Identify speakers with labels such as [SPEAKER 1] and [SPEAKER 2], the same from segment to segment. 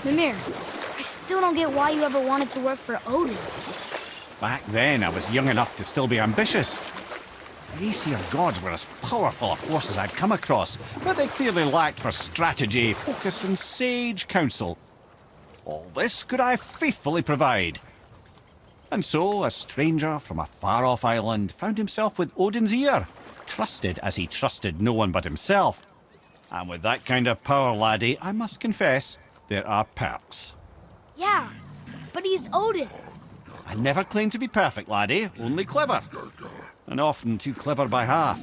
[SPEAKER 1] Mimir, I still don't get why you ever wanted to work for Odin.
[SPEAKER 2] Back then, I was young enough to still be ambitious. The Aesir gods were as powerful a force as I'd come across, but they clearly lacked for strategy, focus, and sage counsel. All this could I faithfully provide. And so, a stranger from a far-off island found himself with Odin's ear, trusted as he trusted no one but himself. And with that kind of power, laddie, I must confess, there are perks.
[SPEAKER 1] Yeah, but he's Odin.
[SPEAKER 2] I never claimed to be perfect, laddie, only clever. And often too clever by half.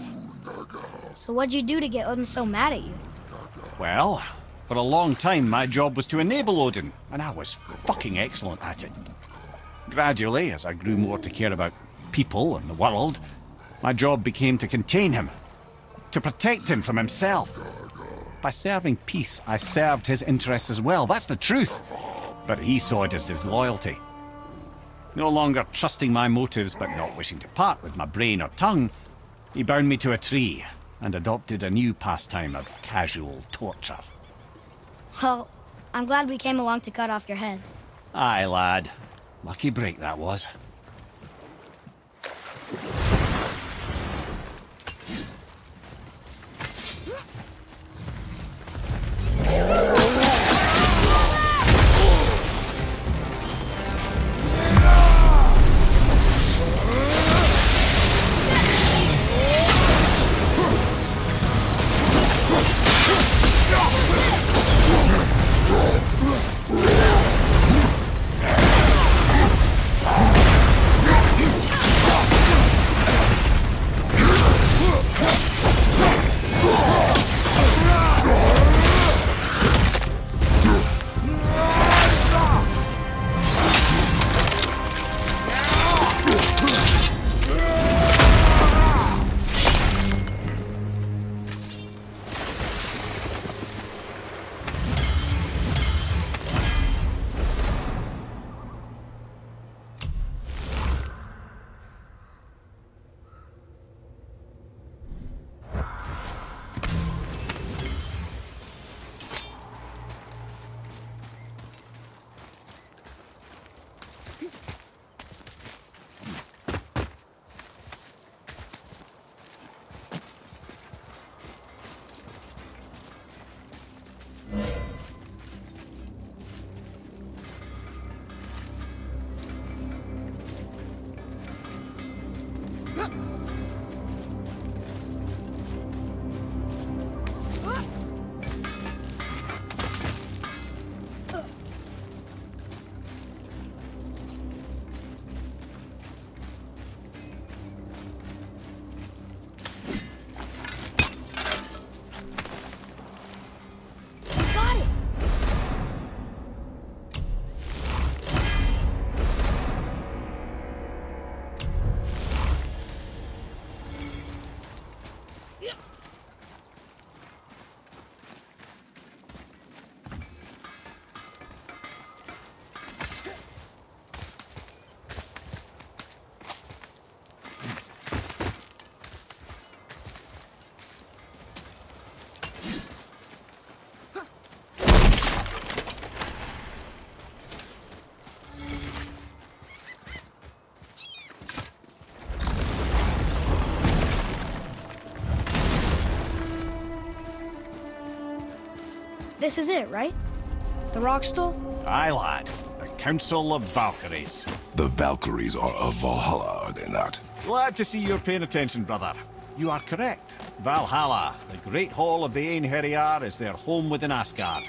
[SPEAKER 1] So what'd you do to get Odin so mad at you?
[SPEAKER 2] Well, for a long time my job was to enable Odin, and I was fucking excellent at it. Gradually, as I grew more to care about people and the world, my job became to contain him, to protect him from himself. By serving peace, I served his interests as well, that's the truth. But he saw it as disloyalty. No longer trusting my motives but not wishing to part with my brain or tongue, he bound me to a tree and adopted a new pastime of casual torture.
[SPEAKER 1] Well, I'm glad we came along to cut off your head.
[SPEAKER 2] Aye, lad. Lucky break that was.
[SPEAKER 1] This is it, right? The rock stool?
[SPEAKER 2] Aye, lad. The Council of Valkyries.
[SPEAKER 3] The Valkyries are of Valhalla, are they not?
[SPEAKER 2] Glad to see you're paying attention, brother. You are correct. Valhalla, the great hall of the Einherjar, is their home within Asgard.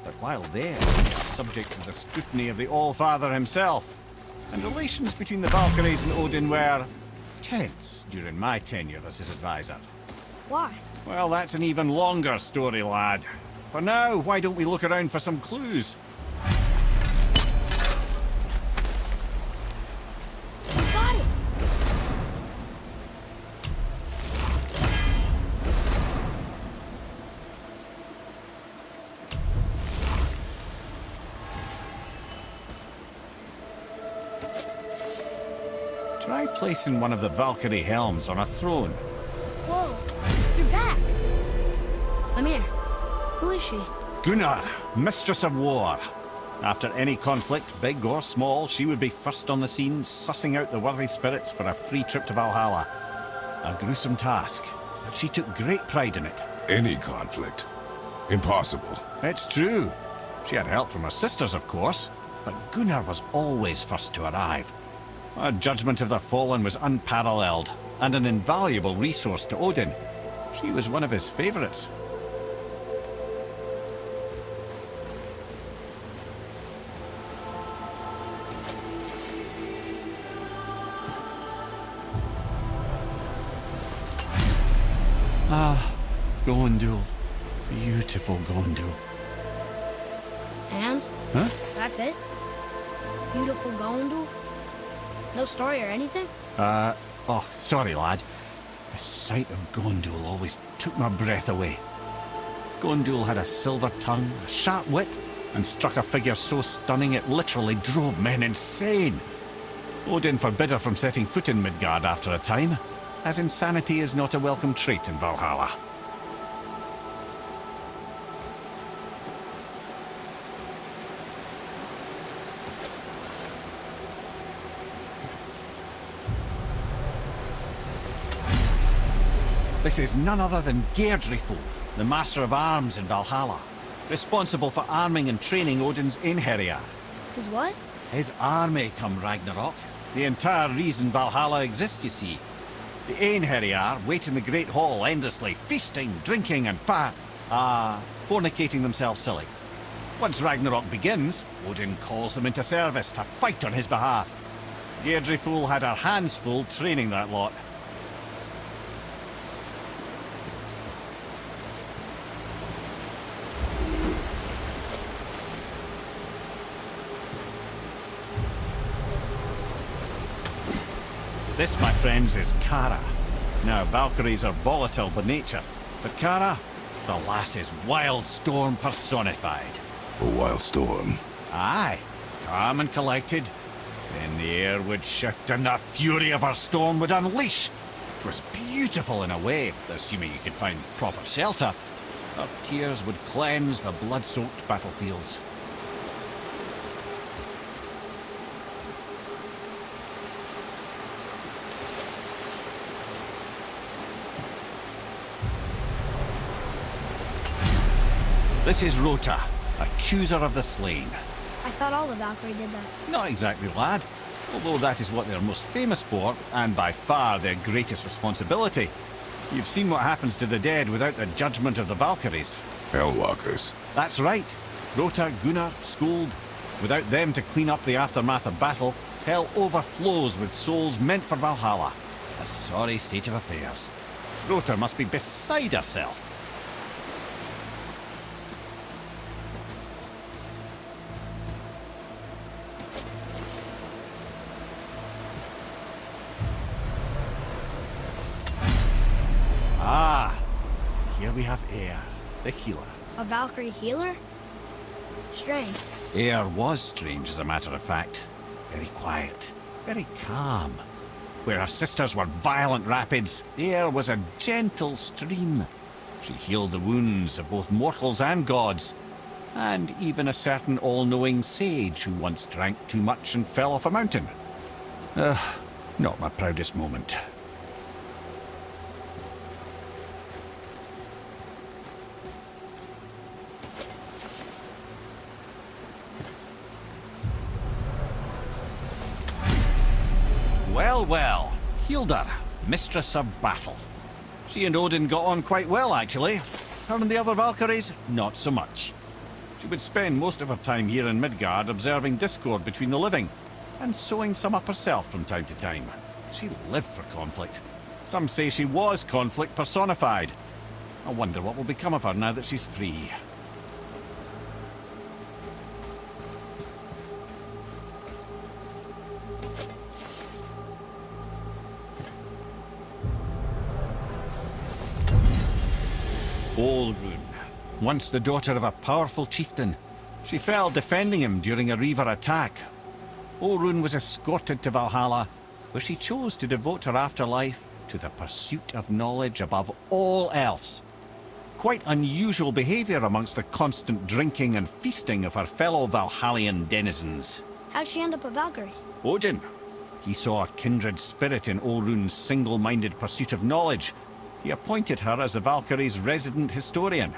[SPEAKER 2] But while there, they are subject to the scrutiny of the All-Father himself. And relations between the Valkyries and Odin were tense during my tenure as his advisor.
[SPEAKER 1] Why?
[SPEAKER 2] Well, that's an even longer story, lad. For now, why don't we look around for some clues?
[SPEAKER 1] Got it!
[SPEAKER 2] Try placing one of the Valkyrie helms on a throne.
[SPEAKER 1] Whoa, you're back. Mimir, who is she?
[SPEAKER 2] Gunnar, Mistress of War. After any conflict, big or small, she would be first on the scene, sussing out the worthy spirits for a free trip to Valhalla. A gruesome task, but she took great pride in it.
[SPEAKER 3] Any conflict. Impossible.
[SPEAKER 2] It's true. She had help from her sisters, of course, but Gunnar was always first to arrive. Her judgment of the fallen was unparalleled, and an invaluable resource to Odin. She was one of his favourites. Ah, Gondul. Beautiful Gondul.
[SPEAKER 1] And?
[SPEAKER 2] Huh?
[SPEAKER 1] That's it? Beautiful Gondul? No story or anything?
[SPEAKER 2] Oh, sorry, lad. The sight of Gondul always took my breath away. Gondul had a silver tongue, a sharp wit, and struck a figure so stunning it literally drove men insane. Odin forbid her from setting foot in Midgard after a time, as insanity is not a welcome trait in Valhalla. This is none other than Geirdriful, the Master of Arms in Valhalla, responsible for arming and training Odin's Einherjar.
[SPEAKER 1] His what?
[SPEAKER 2] His army come Ragnarok. The entire reason Valhalla exists, you see. The Einherjar wait in the Great Hall endlessly, feasting, drinking and fornicating themselves silly. Once Ragnarok begins, Odin calls them into service to fight on his behalf. Geirdriful had her hands full training that lot. This, my friends, is Kara. Now, Valkyries are volatile by nature, but Kara, the lass is wild storm personified.
[SPEAKER 3] A wild storm.
[SPEAKER 2] Aye, calm and collected. Then the air would shift and the fury of her storm would unleash. It was beautiful in a way, assuming you could find proper shelter. Her tears would cleanse the blood-soaked battlefields. This is Rota, accuser of the slain.
[SPEAKER 1] I thought all the Valkyrie did that.
[SPEAKER 2] Not exactly, lad. Although that is what they're most famous for, and by far their greatest responsibility. You've seen what happens to the dead without the judgment of the Valkyries.
[SPEAKER 3] Hellwalkers.
[SPEAKER 2] That's right. Rota, Gunnar, Skuld. Without them to clean up the aftermath of battle, hell overflows with souls meant for Valhalla. A sorry state of affairs. Rota must be beside herself. Ah, here we have Eir, the healer.
[SPEAKER 1] A Valkyrie healer? Strange.
[SPEAKER 2] Eir was strange, as a matter of fact. Very quiet, very calm. Where her sisters were violent rapids, Eir was a gentle stream. She healed the wounds of both mortals and gods, and even a certain all-knowing sage who once drank too much and fell off a mountain. Not my proudest moment. Well, well, Hildar, mistress of battle. She and Odin got on quite well, actually. Her and the other Valkyries, not so much. She would spend most of her time here in Midgard observing discord between the living, and sewing some up herself from time to time. She lived for conflict. Some say she was conflict personified. I wonder what will become of her now that she's free. Olrun, once the daughter of a powerful chieftain. She fell defending him during a Reaver attack. Olrun was escorted to Valhalla, where she chose to devote her afterlife to the pursuit of knowledge above all else. quite unusual behaviour amongst the constant drinking and feasting of her fellow Valhallian denizens.
[SPEAKER 1] How'd she end up a Valkyrie?
[SPEAKER 2] Odin. He saw a kindred spirit in Olrun's single-minded pursuit of knowledge. He appointed her as the Valkyrie's resident historian.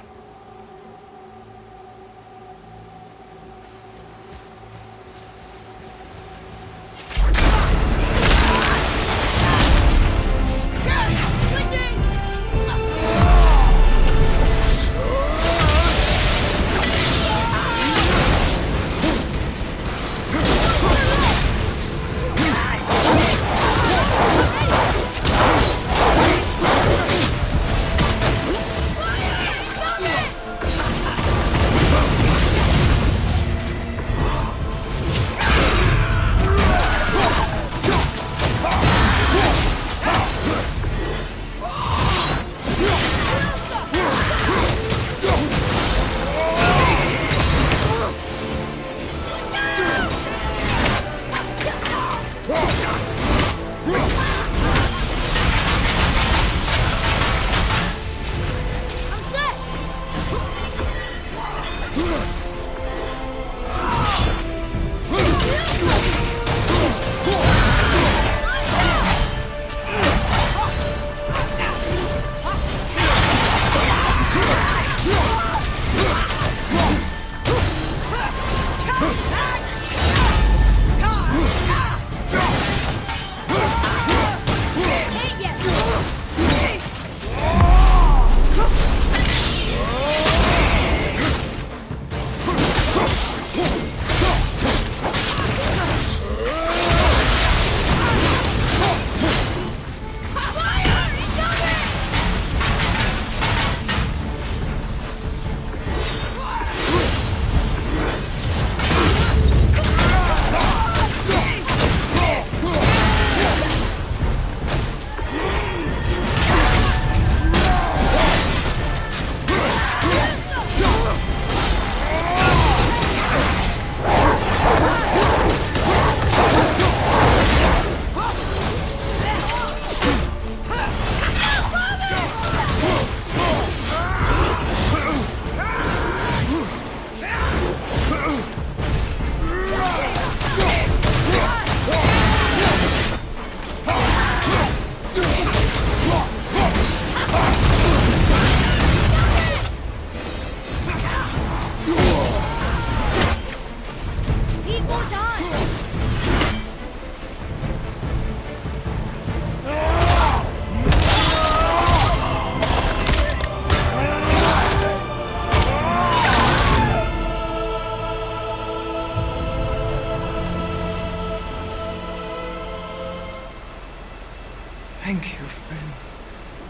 [SPEAKER 4] Thank you, friends.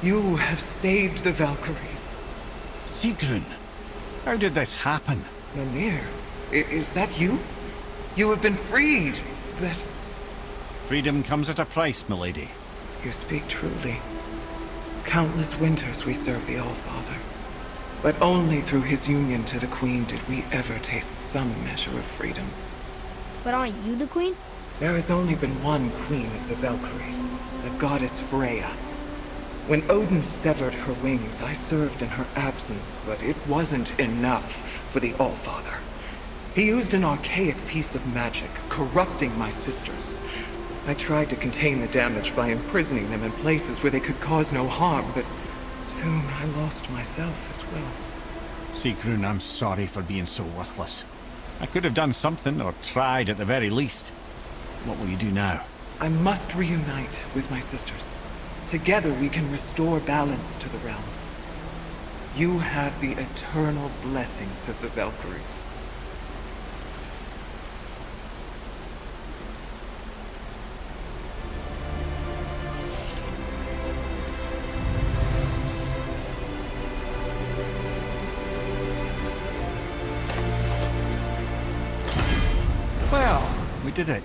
[SPEAKER 4] You have saved the Valkyries.
[SPEAKER 2] Sigrun, how did this happen?
[SPEAKER 4] Mimir, is that you? You have been freed, but...
[SPEAKER 2] Freedom comes at a price, milady.
[SPEAKER 4] You speak truly. Countless winters we serve the All-Father. But only through his union to the Queen did we ever taste some measure of freedom.
[SPEAKER 1] But aren't you the queen?
[SPEAKER 4] There has only been one queen of the Valkyries, the goddess Freya. When Odin severed her wings, I served in her absence, but it wasn't enough for the All-Father. He used an archaic piece of magic, corrupting my sisters. I tried to contain the damage by imprisoning them in places where they could cause no harm, but soon I lost myself as well.
[SPEAKER 2] Sigrun, I'm sorry for being so worthless. I could have done something, or tried at the very least. What will you do now?
[SPEAKER 4] I must reunite with my sisters. Together we can restore balance to the realms. You have the eternal blessings of the Valkyries.
[SPEAKER 2] Well, we did it,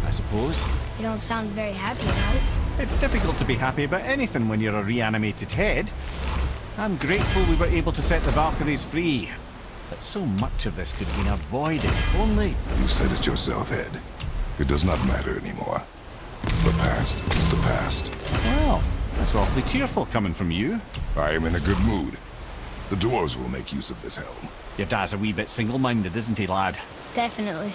[SPEAKER 2] I suppose.
[SPEAKER 1] You don't sound very happy about it.
[SPEAKER 2] It's difficult to be happy about anything when you're a reanimated head. I'm grateful we were able to set the Valkyries free. But so much of this could have been avoided, if only...
[SPEAKER 3] You said it yourself, Ed. It does not matter anymore. The past is the past.
[SPEAKER 2] Well, that's awfully cheerful coming from you.
[SPEAKER 3] I am in a good mood. The dwarves will make use of this helm.
[SPEAKER 2] Your dad's a wee bit single-minded, isn't he, lad?
[SPEAKER 1] Definitely.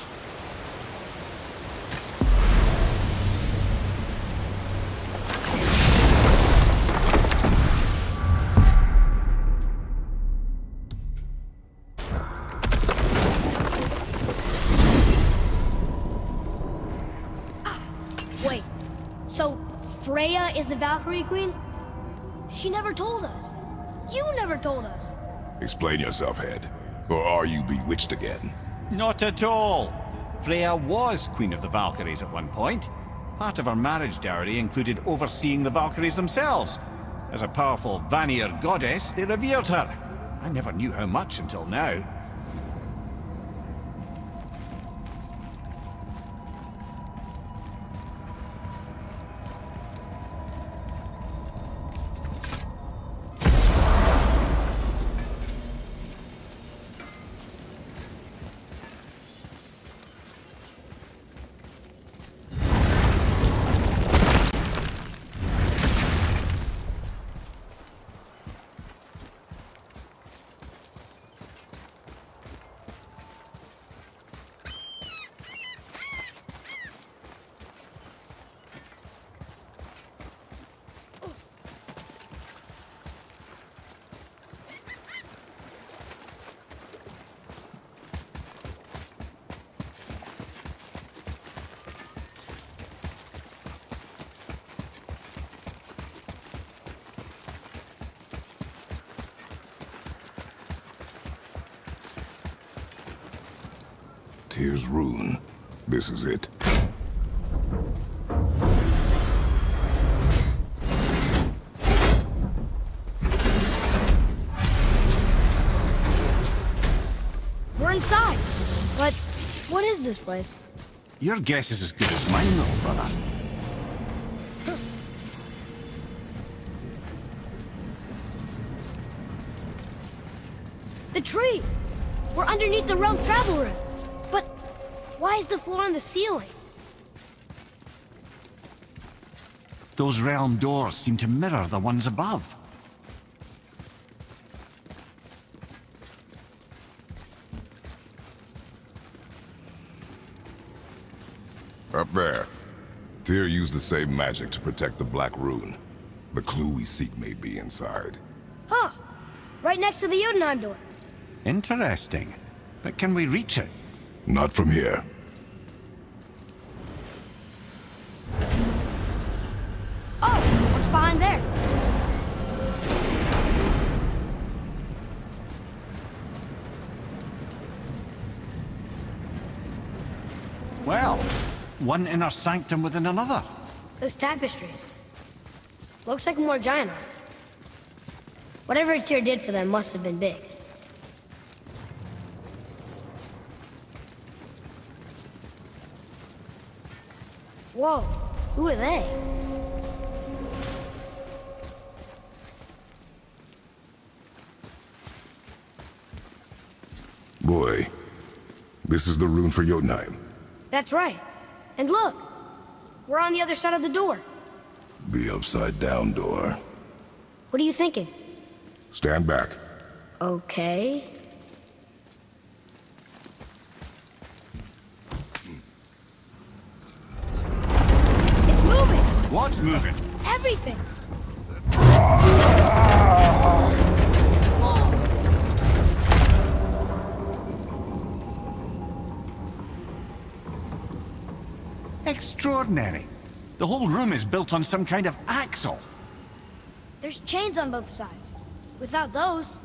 [SPEAKER 1] Wait, so Freya is the Valkyrie Queen? She never told us. You never told us.
[SPEAKER 3] Explain yourself, Head. Or are you bewitched again?
[SPEAKER 2] Not at all. Freya was Queen of the Valkyries at one point. Part of her marriage dowry included overseeing the Valkyries themselves. As a powerful Vanir goddess, they revered her. I never knew how much until now.
[SPEAKER 3] Tyr's rune. This is it.
[SPEAKER 1] We're inside. But what is this place?
[SPEAKER 2] Your guess is as good as mine, little brother.
[SPEAKER 1] The tree! We're underneath the realm travel room. But why is the floor on the ceiling?
[SPEAKER 2] Those realm doors seem to mirror the ones above.
[SPEAKER 3] Up there. Tyr used the same magic to protect the Black Rune. The clue we seek may be inside.
[SPEAKER 1] Huh. Right next to the Jotunheim door.
[SPEAKER 2] Interesting. But can we reach it?
[SPEAKER 3] Not from here.
[SPEAKER 1] Oh, what's behind there?
[SPEAKER 2] Well, one inner sanctum within another.
[SPEAKER 1] Those tapestries. Looks like more giant art. Whatever Tyr did for them must have been big. Whoa, who are they?
[SPEAKER 3] Boy, this is the rune for Jotunheim.
[SPEAKER 1] That's right. And look, we're on the other side of the door.
[SPEAKER 3] The upside-down door.
[SPEAKER 1] What are you thinking?
[SPEAKER 3] Stand back.
[SPEAKER 1] Okay. It's moving!
[SPEAKER 2] What's moving?
[SPEAKER 1] Everything!
[SPEAKER 2] Extraordinary. The whole room is built on some kind of axle.
[SPEAKER 1] There's chains on both sides. Without those...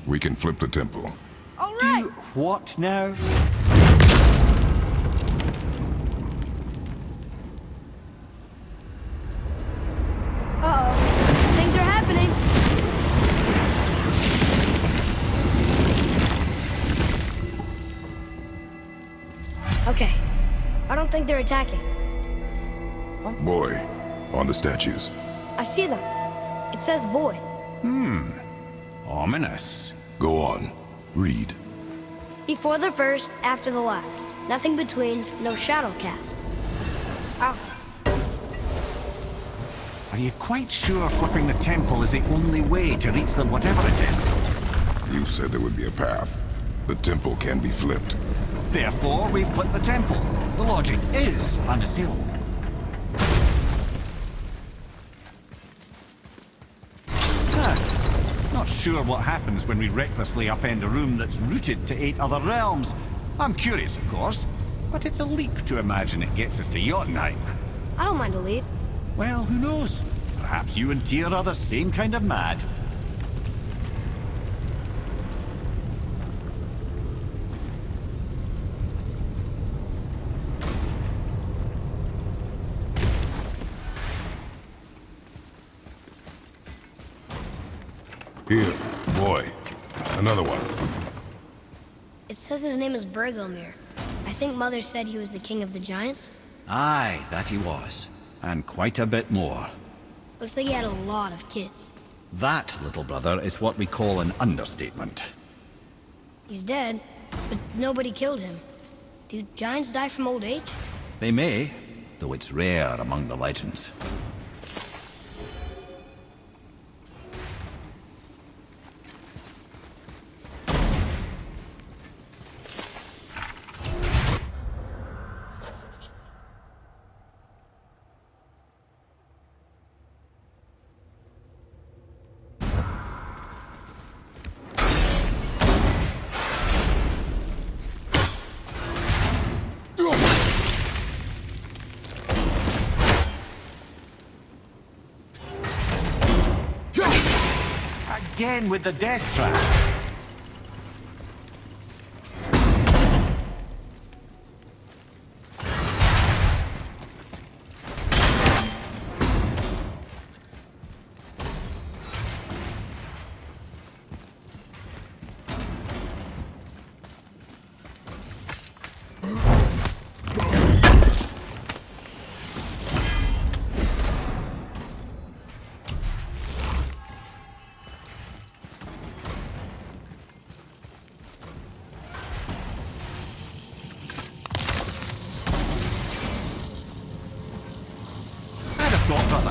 [SPEAKER 3] We can flip the temple.
[SPEAKER 1] All right!
[SPEAKER 2] What now?
[SPEAKER 1] Uh-oh. Things are happening. Okay. I don't think they're attacking.
[SPEAKER 3] Boy, on the statues.
[SPEAKER 1] I see them. It says void.
[SPEAKER 2] Ominous.
[SPEAKER 3] Go on. Read.
[SPEAKER 1] Before the first, after the last. Nothing between, no shadow cast. Alpha.
[SPEAKER 2] Are you quite sure flipping the temple is the only way to reach them, whatever it is?
[SPEAKER 3] You said there would be a path. The temple can be flipped.
[SPEAKER 2] Therefore, we flip the temple. The logic is unassailable. Not sure what happens when we recklessly upend a room that's rooted to 8 other realms. I'm curious, of course, but it's a leap to imagine it gets us to Jotunheim.
[SPEAKER 1] I don't mind a leap.
[SPEAKER 2] Well, who knows? Perhaps you and Tyr are the same kind of mad.
[SPEAKER 3] Here, boy. Another one.
[SPEAKER 1] It says his name is Bergelmir. I think Mother said he was the king of the giants.
[SPEAKER 2] Aye, that he was. And quite a bit more.
[SPEAKER 1] Looks like he had a lot of kids.
[SPEAKER 2] That, little brother, is what we call an understatement.
[SPEAKER 1] He's dead, but nobody killed him. Do giants die from old age?
[SPEAKER 2] They may, though it's rare among the legends. Again with the death trap. Brother,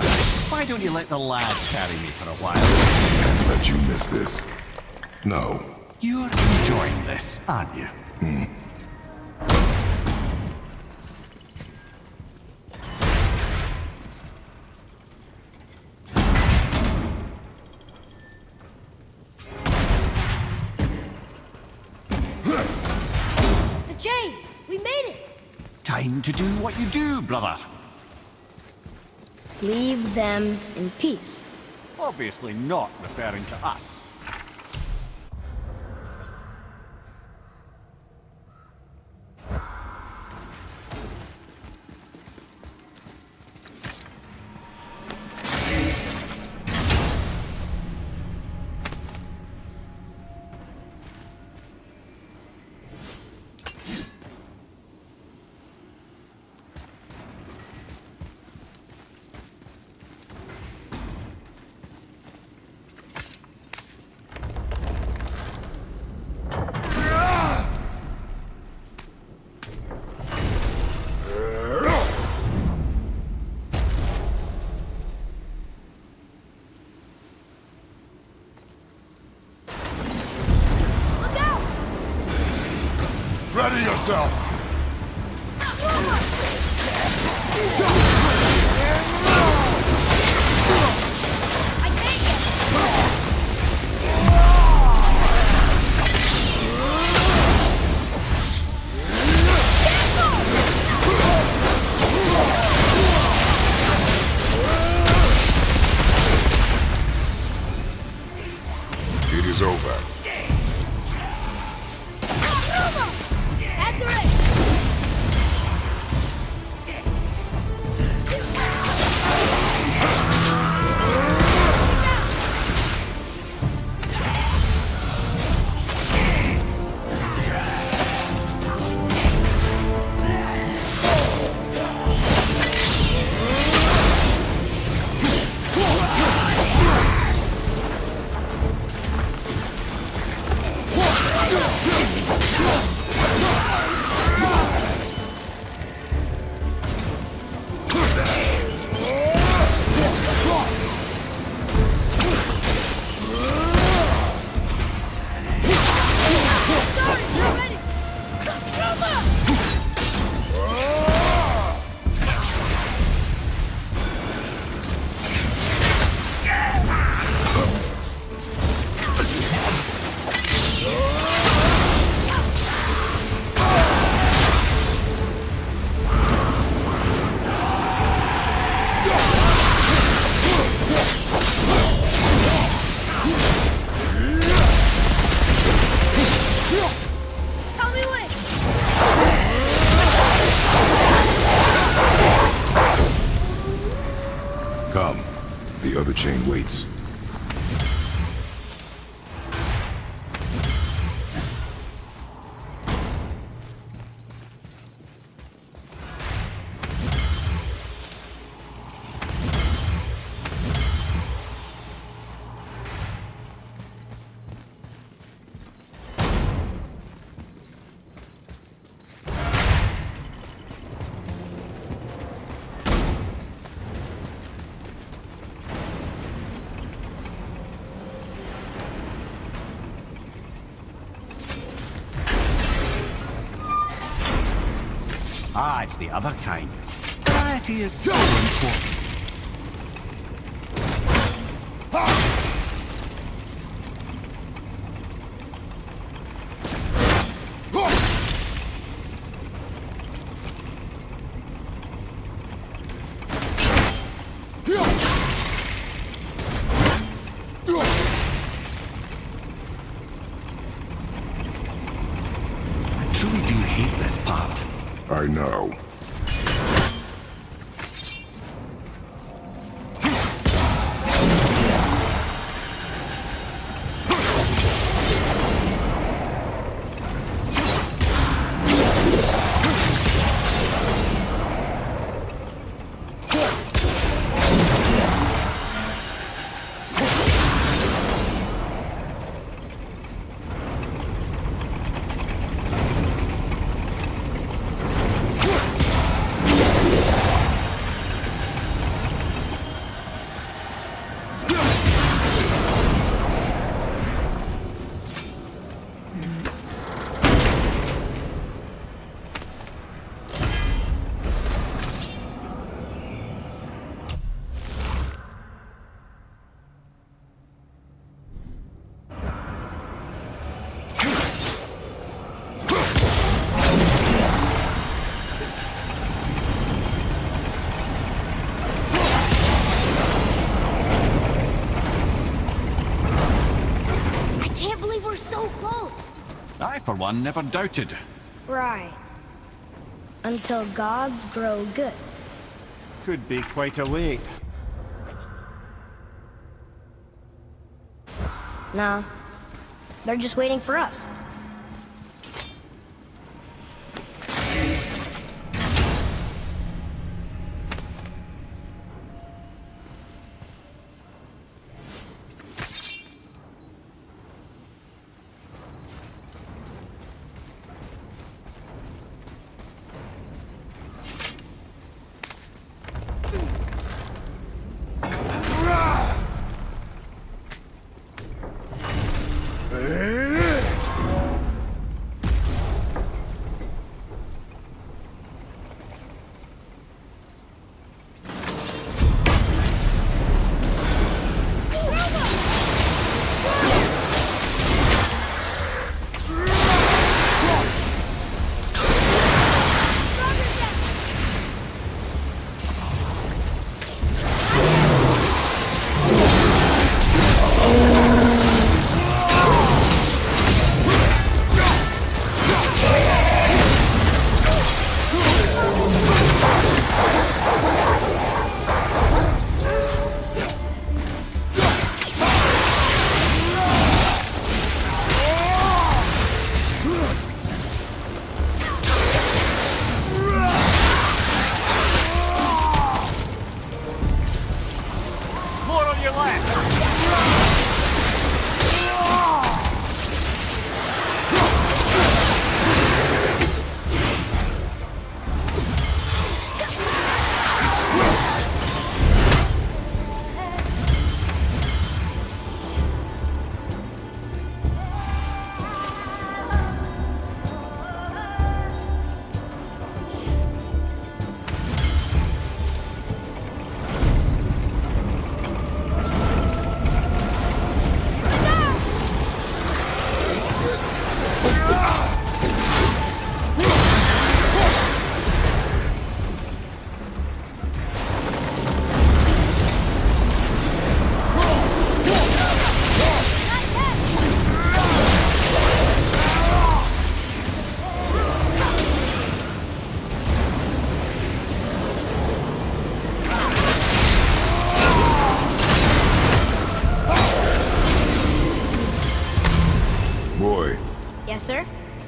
[SPEAKER 2] why don't you let the lad carry me for a while?
[SPEAKER 3] Let you miss this. No.
[SPEAKER 2] You're enjoying this, aren't you?
[SPEAKER 1] The chain! We made it!
[SPEAKER 2] Time to do what you do, brother.
[SPEAKER 1] Leave them in peace.
[SPEAKER 2] Obviously not referring to us.
[SPEAKER 3] Ready yourself!
[SPEAKER 1] I take it!
[SPEAKER 3] It is over.
[SPEAKER 1] At the
[SPEAKER 3] other chain waits.
[SPEAKER 2] Ah, it's the other kind. Variety is so important. I truly do hate this part.
[SPEAKER 3] I know.
[SPEAKER 1] We're so close.
[SPEAKER 2] I, for one, never doubted.
[SPEAKER 1] Right. Until gods grow good.
[SPEAKER 2] Could be quite a wait.
[SPEAKER 1] Nah. They're just waiting for us.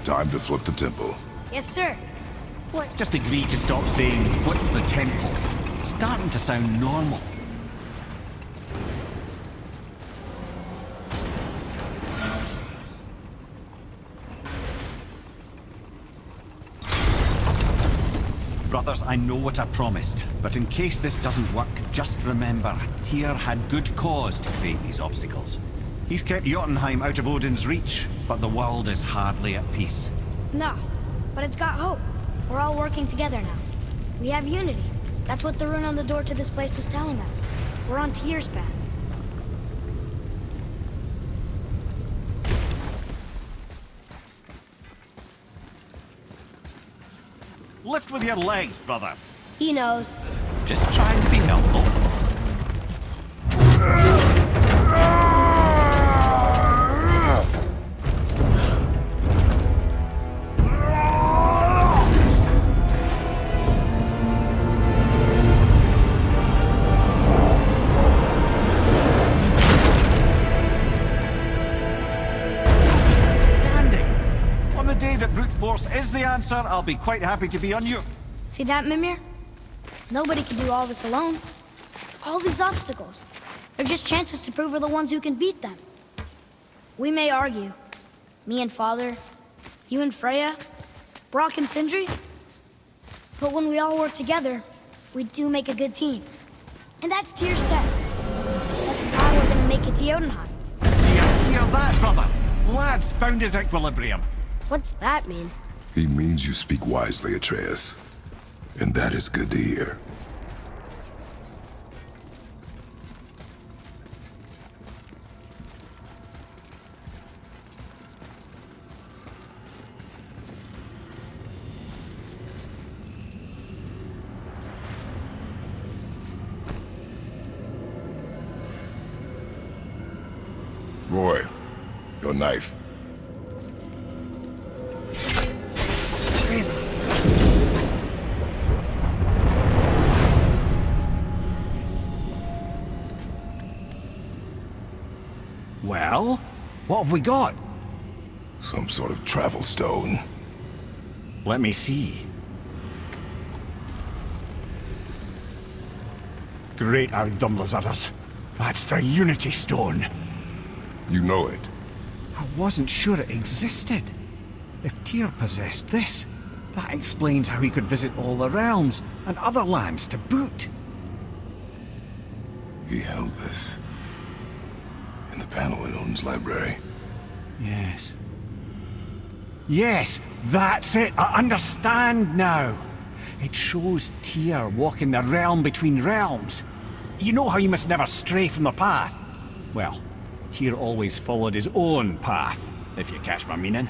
[SPEAKER 3] Time to flip the temple.
[SPEAKER 1] Yes, sir.
[SPEAKER 2] Let's just agree to stop saying flip the temple. It's starting to sound normal. Brothers, I know what I promised, but in case this doesn't work, just remember, Tyr had good cause to create these obstacles. He's kept Jotunheim out of Odin's reach, but the world is hardly at peace.
[SPEAKER 1] No, but it's got hope. We're all working together now. We have unity. That's what the rune on the door to this place was telling us. We're on Tyr's path.
[SPEAKER 2] Lift with your legs, brother.
[SPEAKER 1] He knows.
[SPEAKER 2] Just trying to be helpful. Is the answer, I'll be quite happy to be on you.
[SPEAKER 1] See that, Mimir? Nobody can do all this alone. All these obstacles. They're just chances to prove we're the ones who can beat them. We may argue. Me and Father, you and Freya, Brock and Sindri. But when we all work together, we do make a good team. And that's Tyr's test. That's why we're gonna make it to Jotunheim.
[SPEAKER 2] Do you hear that, brother? Lad's found his equilibrium.
[SPEAKER 1] What's that mean?
[SPEAKER 3] He means you speak wisely, Atreus. And that is good to hear. Roy, your knife.
[SPEAKER 2] Well, what have we got?
[SPEAKER 3] Some sort of travel stone.
[SPEAKER 2] Let me see. Great Outdumblers. That's the Unity Stone.
[SPEAKER 3] You know it.
[SPEAKER 2] I wasn't sure it existed. If Tyr possessed this, that explains how he could visit all the realms and other lands to boot.
[SPEAKER 3] He held this in the panel in Odin's library.
[SPEAKER 2] Yes. Yes, that's it. I understand now. It shows Tyr walking the realm between realms. You know how you must never stray from the path? Well, Tyr always followed his own path, if you catch my meaning.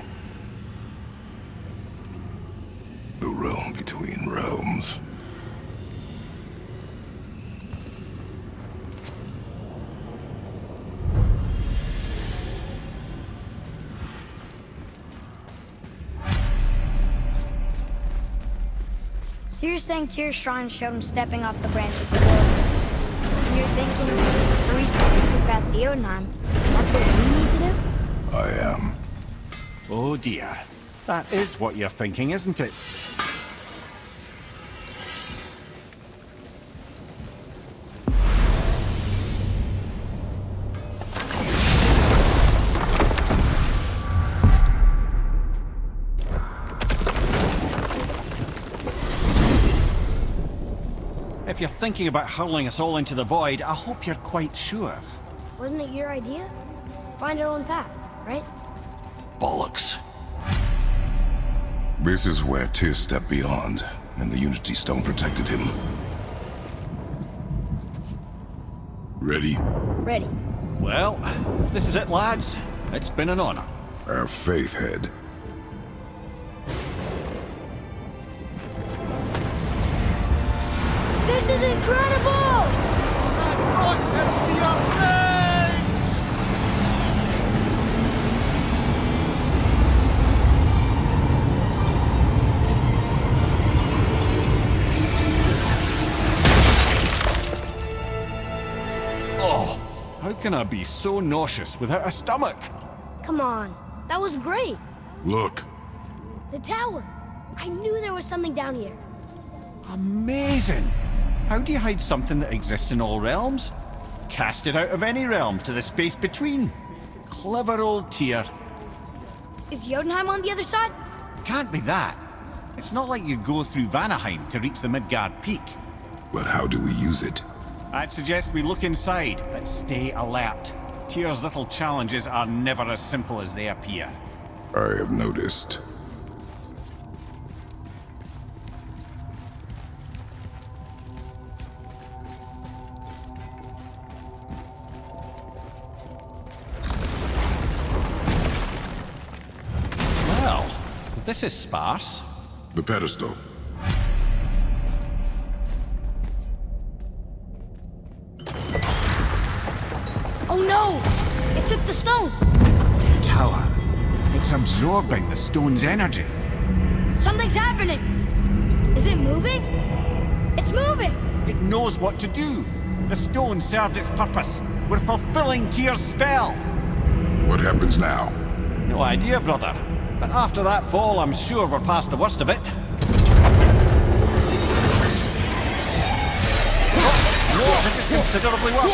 [SPEAKER 3] The realm between realms.
[SPEAKER 1] So you're saying Tyr's shrine showed him stepping off the branch of the world. And you're thinking, to reach the secret path to Jotunheim, that's what we need to do?
[SPEAKER 3] I am.
[SPEAKER 2] Oh dear. That is what you're thinking, isn't it? If you're thinking about hurling us all into the void, I hope you're quite sure.
[SPEAKER 1] Wasn't it your idea? Find our own path, right?
[SPEAKER 2] Bollocks.
[SPEAKER 3] This is where Tyr stepped beyond, and the Unity Stone protected him. Ready?
[SPEAKER 1] Ready.
[SPEAKER 2] Well, if this is it, lads, it's been an honor.
[SPEAKER 3] Our faith head.
[SPEAKER 1] This is incredible!
[SPEAKER 2] Oh, how can I be so nauseous without a stomach?
[SPEAKER 1] Come on, that was great.
[SPEAKER 3] Look,
[SPEAKER 1] The tower! I knew there was something down here.
[SPEAKER 2] Amazing! How do you hide something that exists in all realms? Cast it out of any realm to the space between. Clever old Tyr.
[SPEAKER 1] Is Jotunheim on the other side?
[SPEAKER 2] Can't be that. It's not like you go through Vanaheim to reach the Midgard Peak.
[SPEAKER 3] But how do we use it?
[SPEAKER 2] I'd suggest we look inside, but stay alert. Tyr's little challenges are never as simple as they appear.
[SPEAKER 3] I have noticed.
[SPEAKER 2] Well, this is sparse.
[SPEAKER 3] The pedestal.
[SPEAKER 1] Oh no! It took the stone!
[SPEAKER 2] Tower. It's absorbing the stone's energy.
[SPEAKER 1] Something's happening! Is it moving? It's moving!
[SPEAKER 2] It knows what to do. The stone served its purpose. We're fulfilling Tyr's spell.
[SPEAKER 3] What happens now?
[SPEAKER 2] No idea, brother. But after that fall, I'm sure we're past the worst of it. Oh, no, this is considerably worse.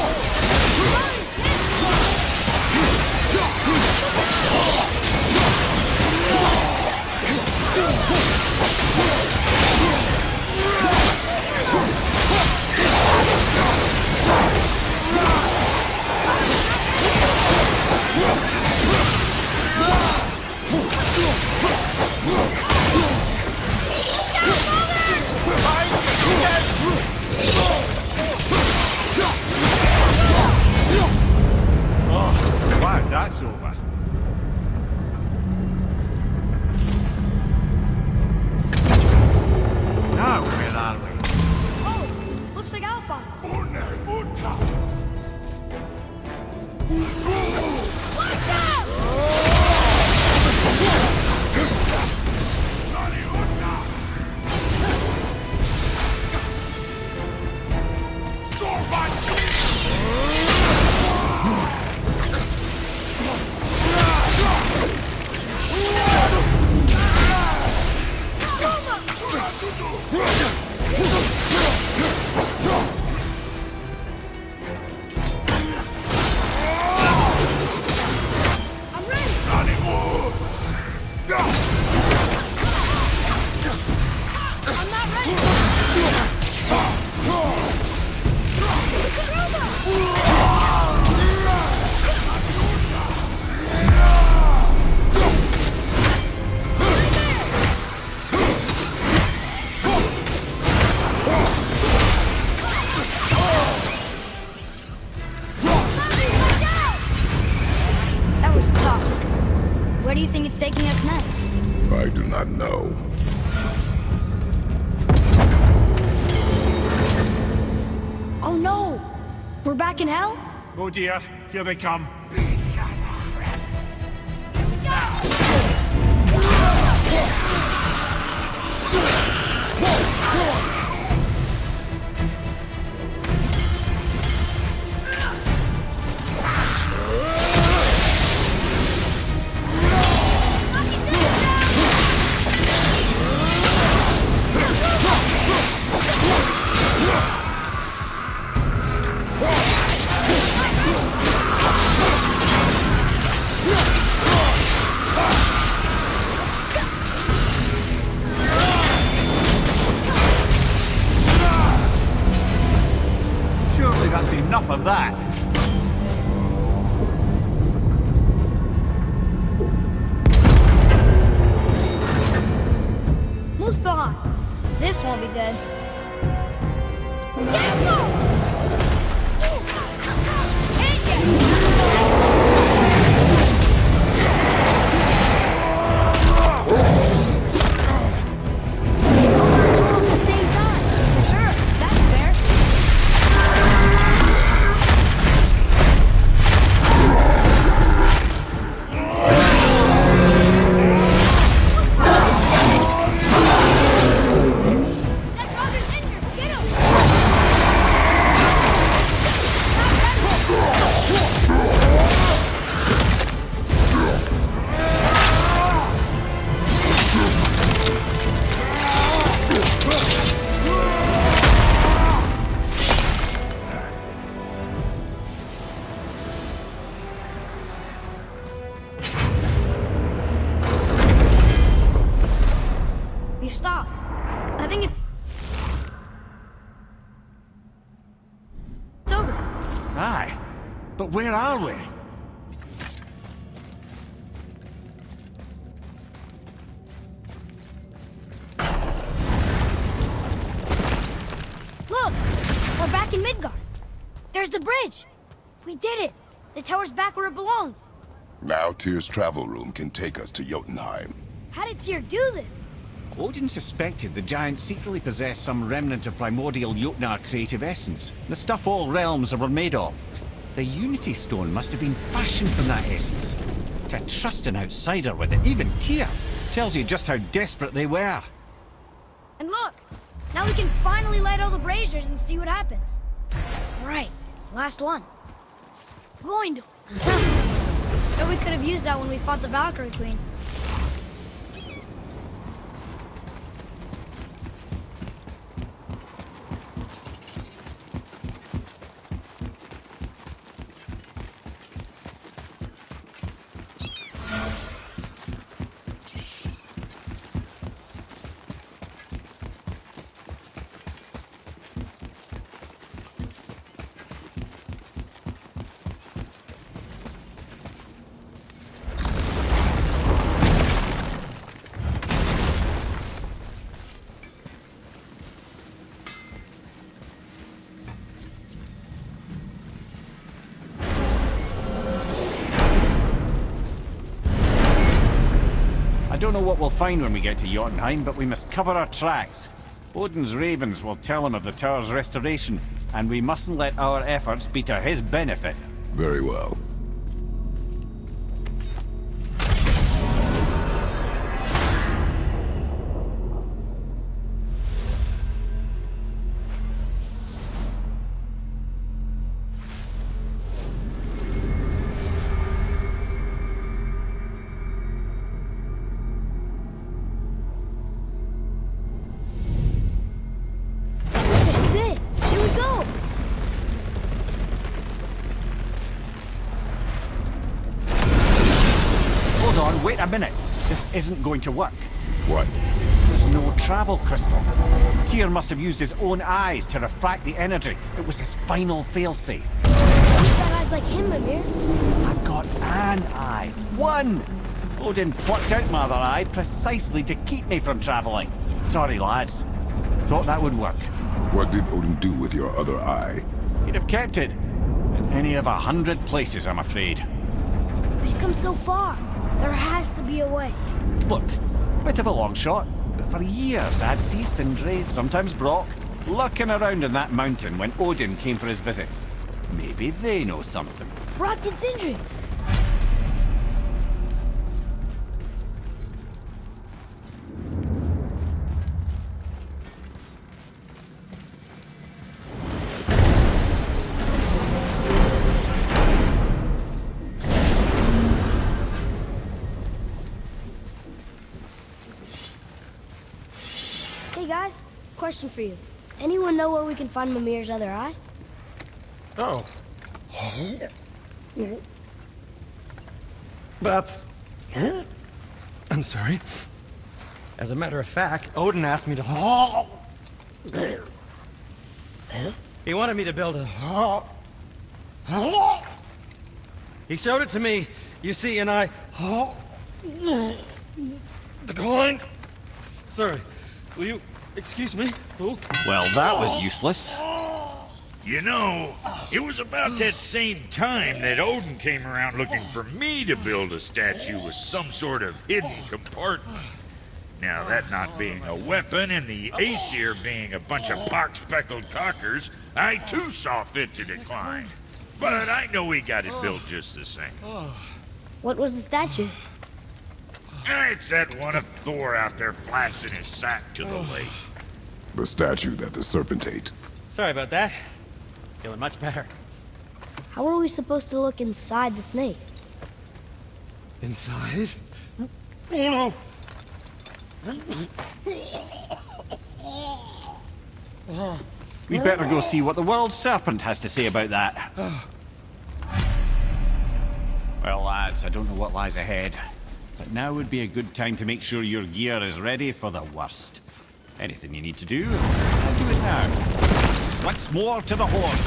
[SPEAKER 2] Oh, wow, that's over. Now, where are we?
[SPEAKER 1] Oh! Looks like Alpha! Watch out! I'm ready! I'm not ready! It's a robot! That was tough. Where do you think it's taking us next?
[SPEAKER 3] I do not know.
[SPEAKER 1] Oh no! We're back in hell?
[SPEAKER 2] Oh dear, here they come. Surely that's enough of that.
[SPEAKER 1] Muspelheim. This won't be good. Get go! At the same time. Sure, that's fair. That brother's injured. Get him! I think it's over.
[SPEAKER 2] Aye. But where are we?
[SPEAKER 1] Look! We're back in Midgard. There's the bridge. We did it. The tower's back where it belongs.
[SPEAKER 3] Now Tyr's travel room can take us to Jotunheim.
[SPEAKER 1] How did Tyr do this?
[SPEAKER 2] Odin suspected the giants secretly possessed some remnant of primordial Jotnar creative essence, the stuff all realms were made of. The Unity Stone must have been fashioned from that essence. To trust an outsider with it, even Tyr, tells you just how desperate they were.
[SPEAKER 1] And look! Now we can finally light all the braziers and see what happens. Right. Last one. Going to. Bet we could have used that when we fought the Valkyrie Queen.
[SPEAKER 2] I don't know what we'll find when we get to Jotunheim, but we must cover our tracks. Odin's ravens will tell him of the tower's restoration, and we mustn't let our efforts be to his benefit.
[SPEAKER 3] Very well.
[SPEAKER 1] This is it! Here we go!
[SPEAKER 2] Hold on, wait a minute. This isn't going to work.
[SPEAKER 3] What?
[SPEAKER 2] There's no travel crystal. Tyr must have used his own eyes to refract the energy. It was his final failsafe.
[SPEAKER 1] You've got eyes like him, Mimir.
[SPEAKER 2] I've got an eye. One! Odin plucked out my other eye precisely to keep me from traveling. Sorry, lads. Thought that would work.
[SPEAKER 3] What did Odin do with your other eye?
[SPEAKER 2] He'd have kept it. In any of 100 places, I'm afraid.
[SPEAKER 1] We've come so far. There has to be a way.
[SPEAKER 2] Look, bit of a long shot, but for years I'd see Sindri, sometimes Brock, lurking around in that mountain when Odin came for his visits. Maybe they know something.
[SPEAKER 1] Brock and Sindri. Hey guys, question for you. Anyone know where we can find Mimir's other eye?
[SPEAKER 5] Oh. That's... I'm sorry. As a matter of fact, Odin asked me to... He wanted me to build a... He showed it to me, you see, and I... declined. Sorry, will you excuse me? Oh.
[SPEAKER 2] Well, that was useless.
[SPEAKER 6] You know, it was about that same time that Odin came around looking for me to build a statue with some sort of hidden compartment. Now, that not being a weapon and the Aesir being a bunch of pock-speckled cockers, I too saw fit to decline. But I know he got it built just the same.
[SPEAKER 1] What was the statue?
[SPEAKER 6] It's that one of Thor out there flashing his sack to the lake.
[SPEAKER 3] The statue that the serpent ate.
[SPEAKER 5] Sorry about that. Feeling much better.
[SPEAKER 1] How are we supposed to look inside the snake?
[SPEAKER 5] Inside? Oh no!
[SPEAKER 2] We'd better go see what the world serpent has to say about that. Well, lads, I don't know what lies ahead, but now would be a good time to make sure your gear is ready for the worst. Anything you need to do, I'll do it now. Just once more to the horn.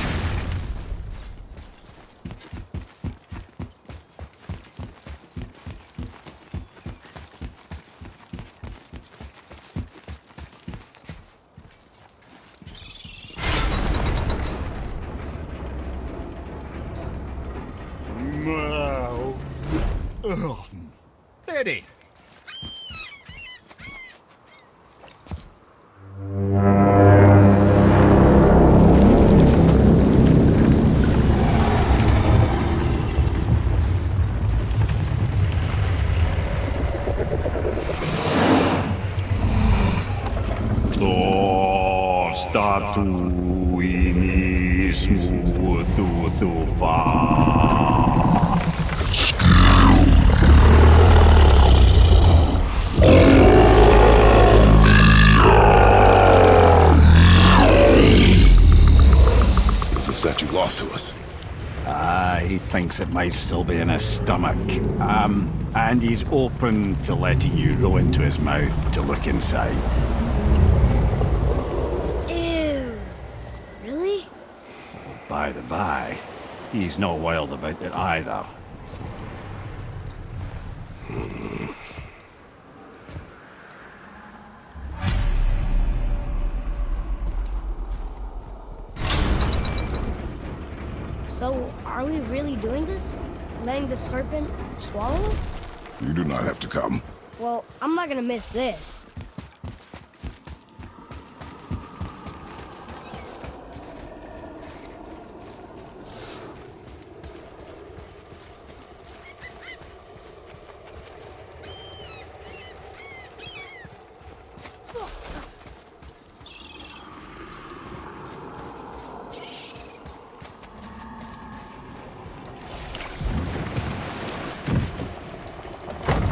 [SPEAKER 2] Ready.
[SPEAKER 3] Lost to us.
[SPEAKER 2] He thinks it might still be in his stomach. And he's open to letting you roll into his mouth to look inside.
[SPEAKER 1] Ew. Really?
[SPEAKER 2] By the by, he's not wild about it either.
[SPEAKER 1] So, are we really doing this? Letting the serpent swallow us?
[SPEAKER 3] You do not have to come.
[SPEAKER 1] Well, I'm not gonna miss this.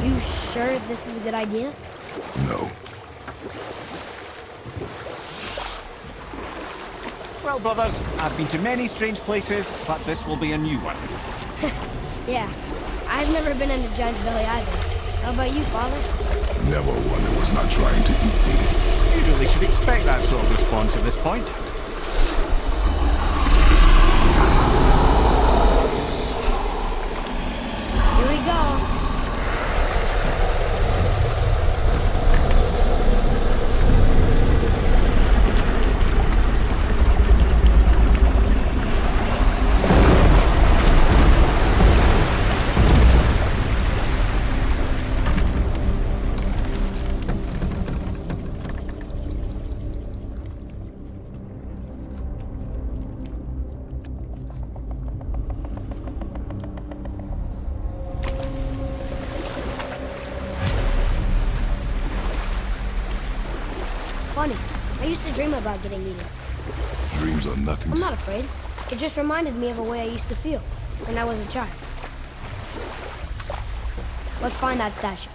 [SPEAKER 1] You sure this is a good idea?
[SPEAKER 3] No.
[SPEAKER 2] Well, brothers, I've been to many strange places, but this will be a new one.
[SPEAKER 1] Yeah. I've never been in a giant's belly either. How about you, Father?
[SPEAKER 3] Never one that was not trying to eat me.
[SPEAKER 2] You really should expect that sort of response at this point.
[SPEAKER 1] Here we go. Funny. I used to dream about getting eaten.
[SPEAKER 3] Dreams are nothing.
[SPEAKER 1] I'm not afraid. It just reminded me of a way I used to feel when I was a child. Let's find that statue.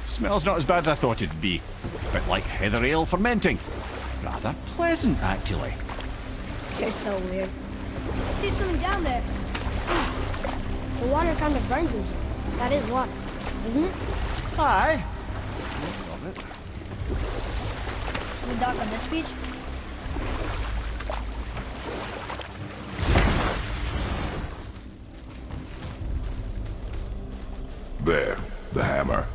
[SPEAKER 2] Smells not as bad as I thought it'd be. A bit like heather ale fermenting. Rather pleasant, actually.
[SPEAKER 1] You're so weird. I see something down there. The water kind of burns in here. That is water, isn't it?
[SPEAKER 2] Aye. Most of it.
[SPEAKER 1] Should we dock on this beach?
[SPEAKER 3] There, the hammer.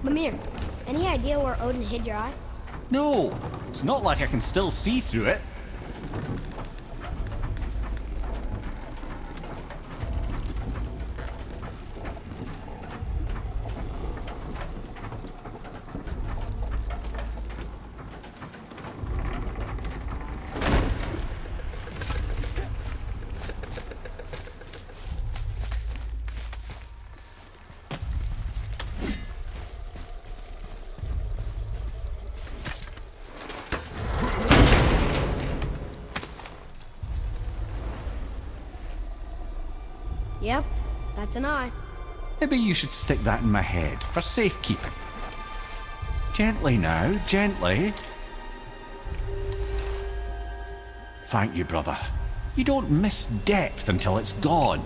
[SPEAKER 1] Mimir, any idea where Odin hid your eye?
[SPEAKER 2] No, it's not like I can still see through it.
[SPEAKER 1] Yep, that's an eye.
[SPEAKER 2] Maybe you should stick that in my head for safekeeping. Gently now, gently. Thank you, brother. You don't miss depth until it's gone.